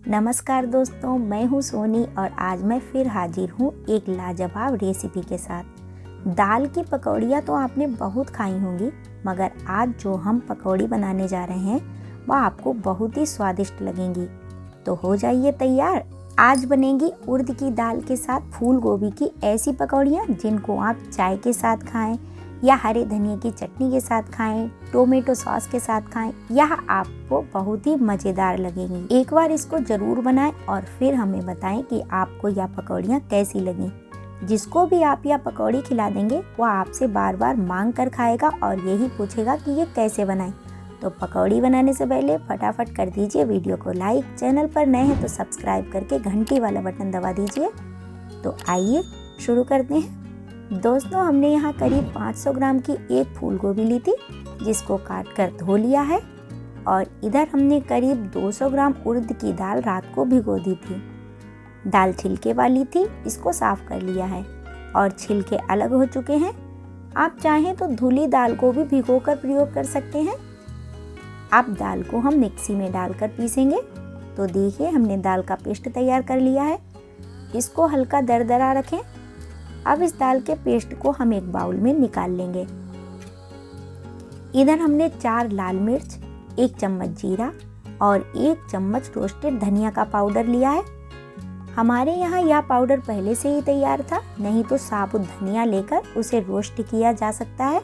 नमस्कार दोस्तों, मैं हूँ सोनी और आज मैं फिर हाजिर हूँ एक लाजवाब रेसिपी के साथ। दाल की पकौड़ियाँ तो आपने बहुत खाई होंगी, मगर आज जो हम पकौड़ी बनाने जा रहे हैं वह आपको बहुत ही स्वादिष्ट लगेंगी। तो हो जाइए तैयार। आज बनेगी उड़द की दाल के साथ फूल गोभी की ऐसी पकौड़ियाँ जिनको आप चाय के साथ खाएं या हरे धनिए की चटनी के साथ खाएं, टोमेटो सॉस के साथ खाएं, यह आपको बहुत ही मज़ेदार लगेंगी। एक बार इसको ज़रूर बनाएं और फिर हमें बताएं कि आपको यह पकौड़ियाँ कैसी लगी। जिसको भी आप यह पकौड़ी खिला देंगे वह आपसे बार बार मांग कर खाएगा और यही पूछेगा कि ये कैसे बनाएं। तो पकौड़ी बनाने से पहले फटाफट कर दीजिए वीडियो को लाइक, चैनल पर नए हैं तो सब्सक्राइब करके घंटी वाला बटन दबा दीजिए। तो आइए शुरू करते हैं। दोस्तों, हमने यहाँ करीब 500 ग्राम की एक फूल गोभी ली थी जिसको काट कर धो लिया है, और इधर हमने करीब 200 ग्राम उड़द की दाल रात को भिगो दी थी। दाल छिलके वाली थी, इसको साफ कर लिया है और छिलके अलग हो चुके हैं। आप चाहें तो धुली दाल को भी भिगोकर प्रयोग कर सकते हैं। अब दाल को हम मिक्सी में डालकर पीसेंगे। तो देखिए, हमने दाल का पेस्ट तैयार कर लिया है। इसको हल्का दरदरा रखें। अब इस दाल के पेस्ट को हम एक बाउल में निकाल लेंगे। इधर हमने 4 लाल मिर्च, 1 चम्मच जीरा और 1 चम्मच रोस्टेड धनिया का पाउडर लिया है। हमारे यहाँ यह पाउडर पहले से ही तैयार था, नहीं तो साबुत धनिया लेकर उसे रोस्ट किया जा सकता है।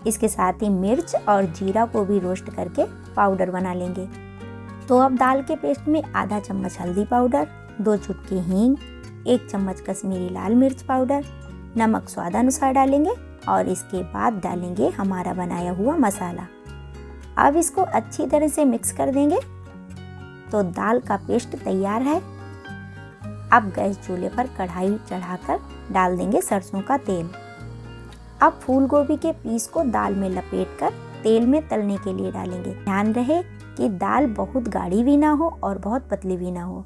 इसके साथ ही मिर्च और जीरा को भी रोस्ट करके पाउडर बना लेंगे। तो अब दाल के पेस्ट में आधा चम्मच हल्दी पाउडर, 2 चुटकी हींग, 1 चम्मच कश्मीरी लाल मिर्च पाउडर, नमक स्वादानुसार डालेंगे और इसके बाद डालेंगे हमारा बनाया हुआ मसाला। अब इसको अच्छी तरह से मिक्स कर देंगे। तो दाल का पेस्ट तैयार है। अब गैस चूल्हे पर कढ़ाई चढ़ाकर डाल देंगे सरसों का तेल। अब फूल गोभी के पीस को दाल में लपेटकर तेल में तलने के लिए डालेंगे। ध्यान रहे कि दाल बहुत गाढ़ी भी ना हो और बहुत पतली भी ना हो।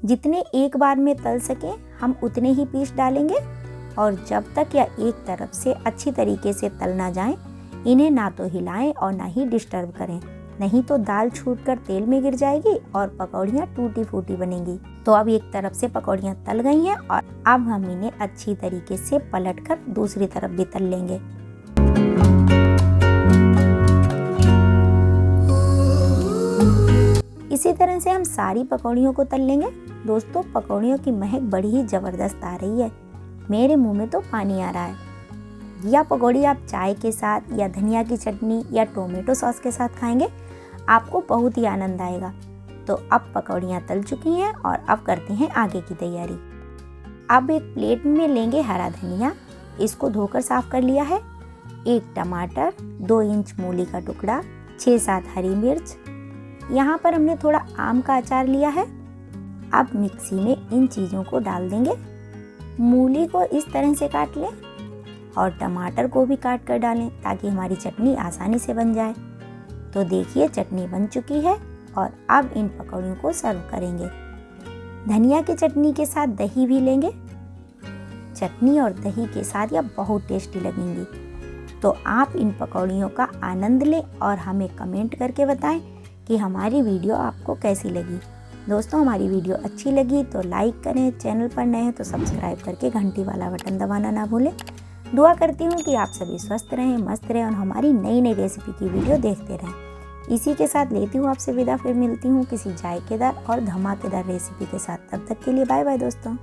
जितने एक बार में तल सके हम उतने ही पीस डालेंगे, और जब तक यह एक तरफ से अच्छी तरीके से तल ना जाए, इन्हें ना तो हिलाएं और ना ही डिस्टर्ब करें, नहीं तो दाल छूटकर तेल में गिर जाएगी और पकौड़ियाँ टूटी फूटी बनेंगी। तो अब एक तरफ से पकौड़ियाँ तल गई हैं और अब हम इन्हें अच्छी तरीके से पलटकर दूसरी तरफ भी तल लेंगे। इसी तरह से हम सारी पकौड़ियों को तल लेंगे। दोस्तों, पकौड़ियों की महक बड़ी ही ज़बरदस्त आ रही है। मेरे मुंह में तो पानी आ रहा है। यह पकौड़ी आप चाय के साथ या धनिया की चटनी या टोमेटो सॉस के साथ खाएंगे, आपको बहुत ही आनंद आएगा। तो अब पकौड़ियाँ तल चुकी हैं और अब करते हैं आगे की तैयारी। अब एक प्लेट में लेंगे हरा धनिया, इसको धोकर साफ कर लिया है, 1 टमाटर, 2 इंच मूली का टुकड़ा, 6-7 हरी मिर्च। यहाँ पर हमने थोड़ा आम का अचार लिया है। अब मिक्सी में इन चीज़ों को डाल देंगे। मूली को इस तरह से काट लें और टमाटर को भी काट कर डालें ताकि हमारी चटनी आसानी से बन जाए। तो देखिए, चटनी बन चुकी है और अब इन पकौड़ियों को सर्व करेंगे। धनिया की चटनी के साथ दही भी लेंगे। चटनी और दही के साथ यह बहुत टेस्टी लगेंगी। तो आप इन पकौड़ियों का आनंद लें और हमें कमेंट करके बताएं कि हमारी वीडियो आपको कैसी लगी। दोस्तों, हमारी वीडियो अच्छी लगी तो लाइक करें, चैनल पर नए हैं तो सब्सक्राइब करके घंटी वाला बटन दबाना ना भूलें। दुआ करती हूँ कि आप सभी स्वस्थ रहें, मस्त रहें और हमारी नई नई रेसिपी की वीडियो देखते रहें। इसी के साथ लेती हूँ आपसे विदा, फिर मिलती हूँ किसी जायकेदार और धमाकेदार रेसिपी के साथ। तब तक के लिए बाय बाय दोस्तों।